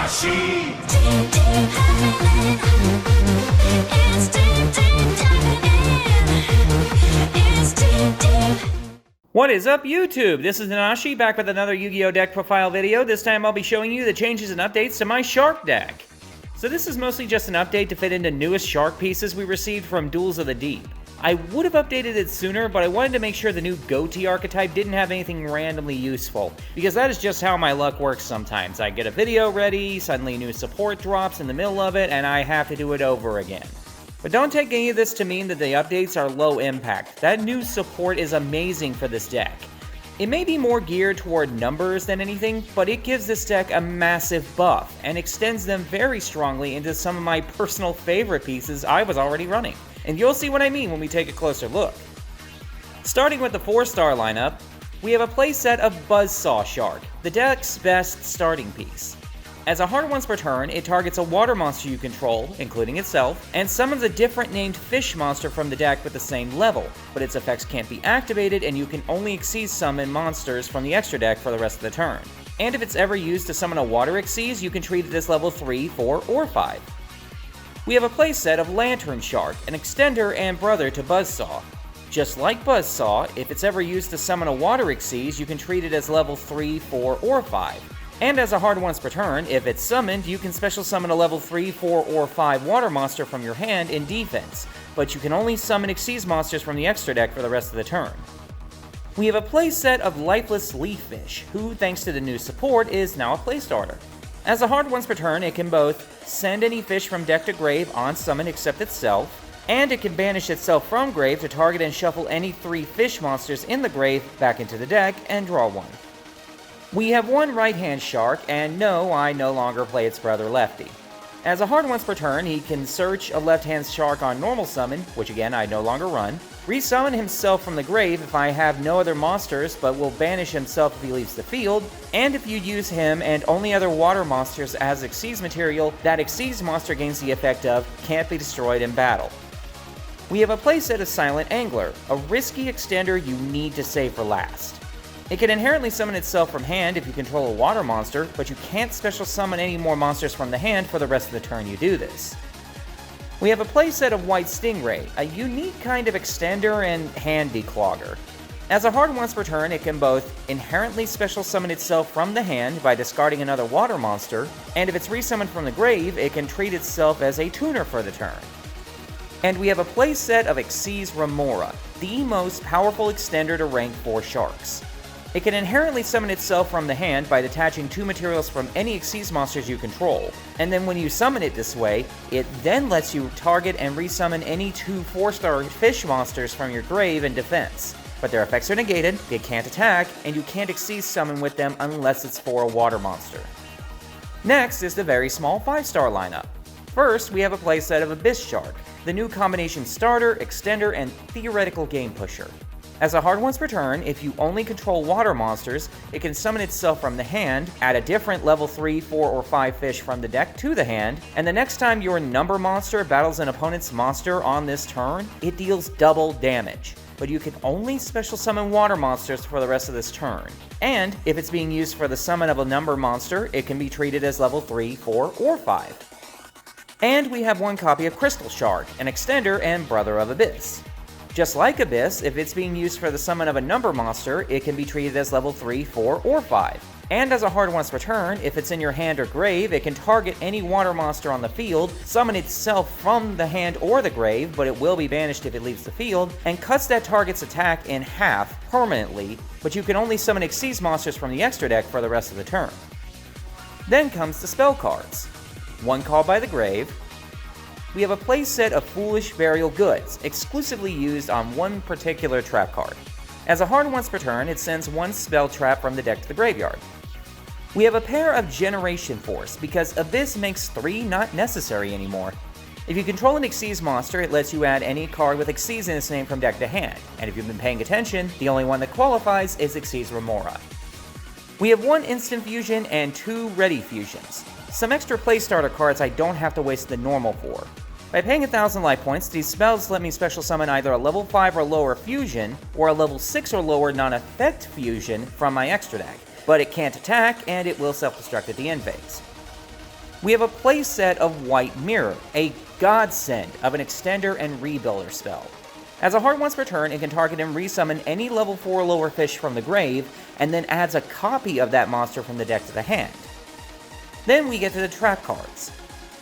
Tanashi. What is up, YouTube? This is Tanashi, back with another Yu-Gi-Oh! Deck profile video. This time I'll be showing you the changes and updates to my Shark deck. So this is mostly just an update to fit into newest Shark pieces we received from Duels of the Deep. I would have updated it sooner, but I wanted to make sure the new Ghoti archetype didn't have anything randomly useful, because that is just how my luck works sometimes. I get a video ready, suddenly new support drops in the middle of it, and I have to do it over again. But don't take any of this to mean that the updates are low impact. That new support is amazing for this deck. It may be more geared toward numbers than anything, but it gives this deck a massive buff, and extends them very strongly into some of my personal favorite pieces I was already running. And you'll see what I mean when we take a closer look. Starting with the 4-star lineup, we have a playset of Buzzsaw Shark, the deck's best starting piece. As a hard once per turn, it targets a water monster you control, including itself, and summons a different named fish monster from the deck with the same level, but its effects can't be activated and you can only Xyz summon monsters from the extra deck for the rest of the turn. And if it's ever used to summon a water Xyz, you can treat it as level 3, 4, or 5. We have a playset of Lantern Shark, an extender and brother to Buzzsaw. Just like Buzzsaw, if it's ever used to summon a water Xyz, you can treat it as level 3, 4, or 5. And as a hard once per turn, if it's summoned, you can special summon a level 3, 4, or 5 water monster from your hand in defense, but you can only summon Xyz monsters from the extra deck for the rest of the turn. We have a playset of Lifeless Leaf Fish, who, thanks to the new support, is now a playstarter. As a hard once per turn, it can both send any fish from deck to grave on summon except itself, and it can banish itself from grave to target and shuffle any 3 fish monsters in the grave back into the deck and draw one. We have one right-hand shark, and no, I no longer play its brother Lefty. As a hard once per turn, he can search a left-hand shark on normal summon, which again I no longer run, resummon himself from the grave if I have no other monsters, but will banish himself if he leaves the field, and if you use him and only other water monsters as Xyz material, that Xyz monster gains the effect of can't be destroyed in battle. We have a playset of Silent Angler, a risky extender you need to save for last. It can inherently summon itself from hand if you control a water monster, but you can't special summon any more monsters from the hand for the rest of the turn you do this. We have a playset of White Stingray, a unique kind of extender and hand declogger. As a hard once per turn, it can both inherently special summon itself from the hand by discarding another water monster, and if it's resummoned from the grave, it can treat itself as a tuner for the turn. And we have a playset of Xyz Remora, the most powerful extender to rank 4 sharks. It can inherently summon itself from the hand by detaching 2 materials from any Xyz monsters you control, and then when you summon it this way, it then lets you target and resummon any 2 4-star fish monsters from your grave in defense. But their effects are negated, they can't attack, and you can't Xyz summon with them unless it's for a water monster. Next is the very small 5-star lineup. First, we have a playset of Abyss Shark, the new combination starter, extender, and theoretical game pusher. As a hard once per turn, if you only control water monsters, it can summon itself from the hand, add a different level 3, 4, or 5 fish from the deck to the hand, and the next time your number monster battles an opponent's monster on this turn, it deals double damage. But you can only special summon water monsters for the rest of this turn. And if it's being used for the summon of a number monster, it can be treated as level 3, 4, or 5. And we have one copy of Crystal Shark, an extender and brother of Abyss. Just like Abyss, if it's being used for the summon of a number monster, it can be treated as level 3, 4, or 5. And as a hard once per turn, if it's in your hand or grave, it can target any water monster on the field, summon itself from the hand or the grave, but it will be banished if it leaves the field, and cuts that target's attack in half permanently, but you can only summon Xyz monsters from the extra deck for the rest of the turn. Then comes the spell cards. One called by the grave. We have a playset of Foolish Burial Goods, exclusively used on one particular trap card. As a hard once per turn, it sends 1 spell trap from the deck to the graveyard. We have a pair of Generation Force, because Abyss makes 3 not necessary anymore. If you control an Xyz monster, it lets you add any card with Xyz in its name from deck to hand, and if you've been paying attention, the only one that qualifies is Xyz Remora. We have 1 Instant Fusion and 2 Ready Fusions. Some extra playstarter cards I don't have to waste the normal for. By paying 1,000 life points, these spells let me special summon either a level 5 or lower fusion, or a level 6 or lower non-effect fusion from my extra deck, but it can't attack and it will self-destruct at the end phase. We have a playset of White Mirror, a godsend of an extender and rebuilder spell. As a hard once per turn, it can target and resummon any level 4 or lower fish from the grave, and then adds a copy of that monster from the deck to the hand. Then we get to the trap cards.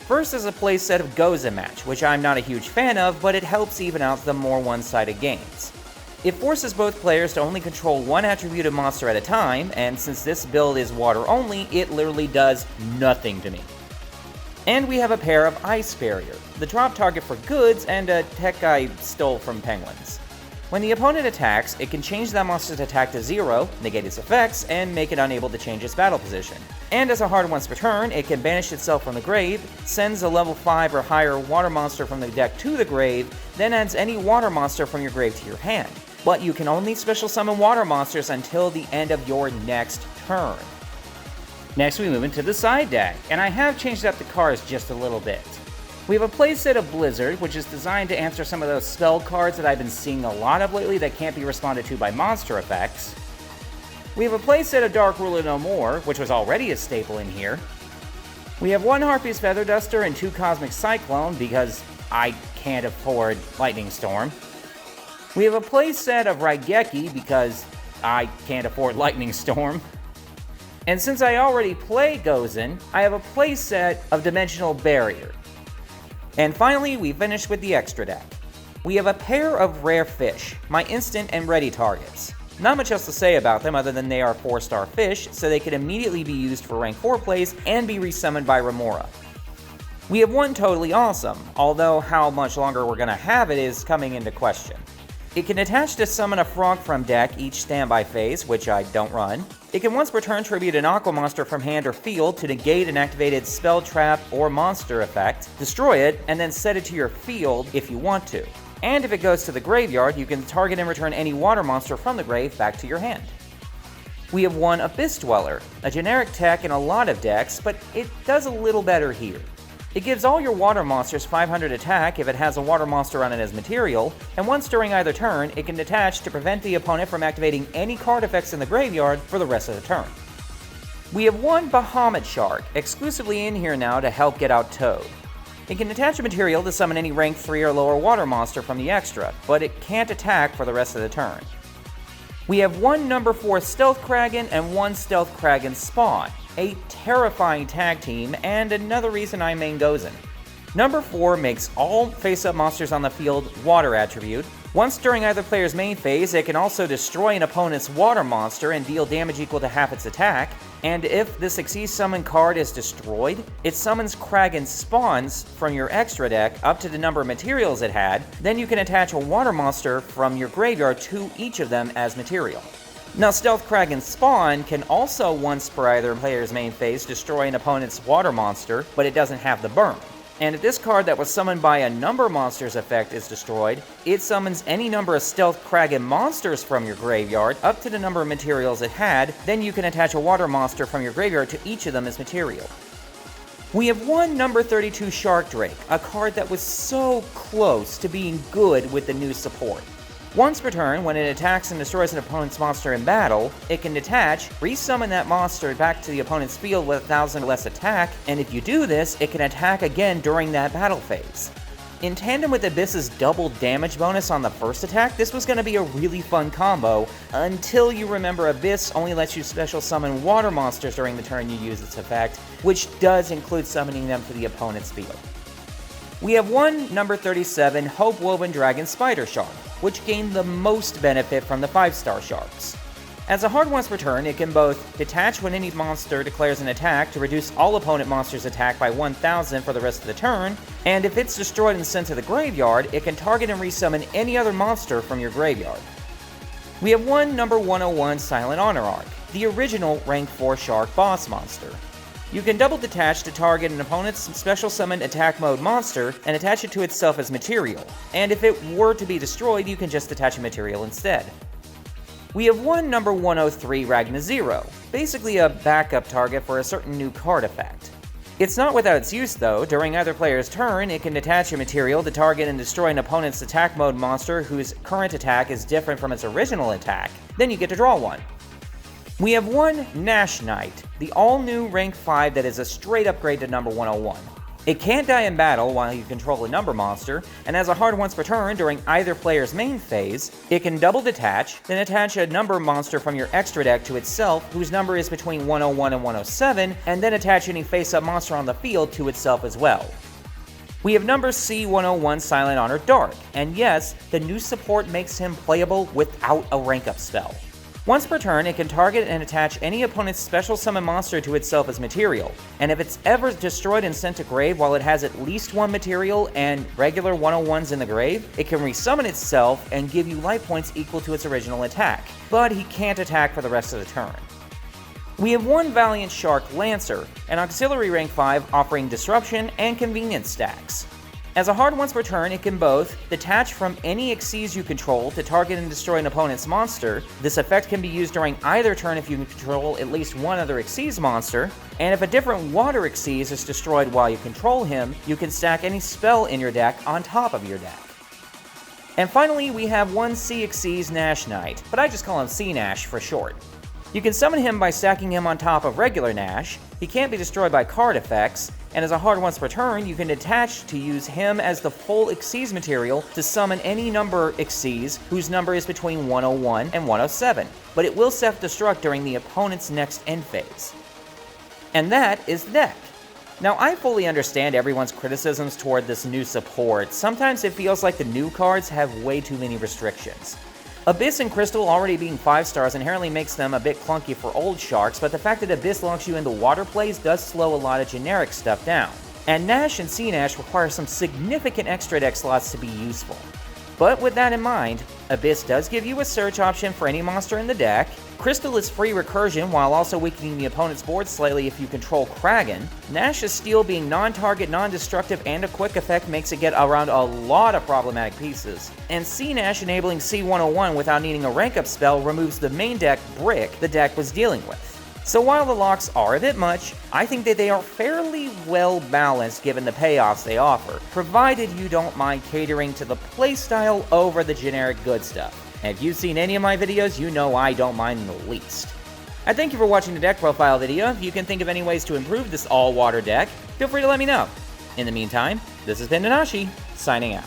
First is a playset of Goza Match, which I'm not a huge fan of, but it helps even out the more one-sided games. It forces both players to only control one attributed monster at a time, and since this build is water only, it literally does nothing to me. And we have a pair of Ice Barrier, the drop target for goods and a tech I stole from penguins. When the opponent attacks, it can change that monster's attack to 0, negate its effects, and make it unable to change its battle position. And as a hard once per turn, it can banish itself from the grave, sends a level 5 or higher water monster from the deck to the grave, then adds any water monster from your grave to your hand. But you can only special summon water monsters until the end of your next turn. Next we move into the side deck, and I have changed up the cards just a little bit. We have a playset of Blizzard, which is designed to answer some of those spell cards that I've been seeing a lot of lately that can't be responded to by monster effects. We have a playset of Dark Ruler No More, which was already a staple in here. We have one Harpy's Feather Duster and two Cosmic Cyclone, because I can't afford Lightning Storm. We have a playset of Raigeki, because I can't afford Lightning Storm. And since I already play Gozen, I have a playset of Dimensional Barrier. And finally, we finish with the extra deck. We have a pair of Rare Fish, my instant and ready targets. Not much else to say about them other than they are 4-star fish, so they can immediately be used for rank 4 plays and be resummoned by Remora. We have one Totally Awesome, although how much longer we're going to have it is coming into question. It can attach to summon a frog from deck each standby phase, which I don't run. It can once per turn tribute an aqua monster from hand or field to negate an activated spell, trap, or monster effect, destroy it, and then set it to your field if you want to. And if it goes to the graveyard, you can target and return any water monster from the grave back to your hand. We have one Abyss Dweller, a generic tech in a lot of decks, but it does a little better here. It gives all your water monsters 500 attack if it has a water monster on it as material, and once during either turn, it can detach to prevent the opponent from activating any card effects in the graveyard for the rest of the turn. We have one Bahamut Shark, exclusively in here now to help get out Toad. It can attach a material to summon any rank 3 or lower water monster from the extra, but it can't attack for the rest of the turn. We have one number 4 Stealth Kraken and one Stealth Kraken Spawn, a terrifying tag team, and another reason I main Gozen. Number 4 makes all face-up monsters on the field water attribute. Once during either player's main phase, it can also destroy an opponent's water monster and deal damage equal to half its attack, and if the Succeed Summon card is destroyed, it summons Kraken Spawns from your extra deck up to the number of materials it had, then you can attach a water monster from your graveyard to each of them as material. Now, Stealth Kraken Spawn can also once per either player's main phase destroy an opponent's water monster, but it doesn't have the burn. And if this card that was summoned by a number monster's effect is destroyed, it summons any number of Stealth Kraken monsters from your graveyard up to the number of materials it had, then you can attach a water monster from your graveyard to each of them as material. We have one number 32 Shark Drake, a card that was so close to being good with the new support. Once per turn, when it attacks and destroys an opponent's monster in battle, it can detach, resummon that monster back to the opponent's field with 1,000 or less attack, and if you do this, it can attack again during that battle phase. In tandem with Abyss's double damage bonus on the first attack, this was going to be a really fun combo, until you remember Abyss only lets you special summon water monsters during the turn you use its effect, which does include summoning them to the opponent's field. We have one number 37 Hope Woven Dragon Spider Shark, which gained the most benefit from the 5-star sharks. As a hard once per turn, it can both detach when any monster declares an attack to reduce all opponent monsters' attack by 1,000 for the rest of the turn, and if it's destroyed and sent to the graveyard, it can target and resummon any other monster from your graveyard. We have one number 101 Silent Honor Arc, the original rank 4 shark boss monster. You can double detach to target an opponent's special summoned attack mode monster and attach it to itself as material, and if it were to be destroyed, you can just attach a material instead. We have one number 103 Ragna Zero, basically a backup target for a certain new card effect. It's not without its use though. During either player's turn, it can detach a material to target and destroy an opponent's attack mode monster whose current attack is different from its original attack, then you get to draw one. We have one Nash Knight, the all-new rank 5 that is a straight upgrade to number 101. It can't die in battle while you control a number monster, and has a hard once per turn during either player's main phase. It can double detach, then attach a number monster from your extra deck to itself, whose number is between 101 and 107, and then attach any face-up monster on the field to itself as well. We have number C101 Silent Honor Dark, and yes, the new support makes him playable without a rank-up spell. Once per turn, it can target and attach any opponent's special summon monster to itself as material, and if it's ever destroyed and sent to grave while it has at least one material and regular 101s in the grave, it can resummon itself and give you life points equal to its original attack, but he can't attack for the rest of the turn. We have one Valiant Shark Lancer, an auxiliary rank 5 offering disruption and convenience stacks. As a hard once per turn, it can both detach from any Xyz you control to target and destroy an opponent's monster. This effect can be used during either turn if you control at least one other Xyz monster, and if a different water Xyz is destroyed while you control him, you can stack any spell in your deck on top of your deck. And finally, we have one CXyz Nash Knight, but I just call him C-Nash for short. You can summon him by stacking him on top of regular Nash, he can't be destroyed by card effects, and as a hard once per turn, you can detach to use him as the full Xyz material to summon any number Xyz whose number is between 101 and 107, but it will self-destruct during the opponent's next end phase. And that is the deck. Now, I fully understand everyone's criticisms toward this new support. Sometimes it feels like the new cards have way too many restrictions. Abyss and Crystal already being 5 stars inherently makes them a bit clunky for old sharks, but the fact that Abyss locks you into water plays does slow a lot of generic stuff down. And Nash and C-Nash require some significant extra deck slots to be useful. But with that in mind, Abyss does give you a search option for any monster in the deck, Crystal is free recursion while also weakening the opponent's board slightly if you control Kraken, Nash's Steel being non-target, non-destructive, and a quick effect makes it get around a lot of problematic pieces, and C-Nash enabling C101 without needing a rank-up spell removes the main deck brick the deck was dealing with. So while the locks are a bit much, I think that they are fairly well balanced given the payoffs they offer, provided you don't mind catering to the playstyle over the generic good stuff. And if you've seen any of my videos, you know I don't mind in the least. I thank you for watching the deck profile video. If you can think of any ways to improve this all-water deck, feel free to let me know. In the meantime, this has been Nanashi, signing out.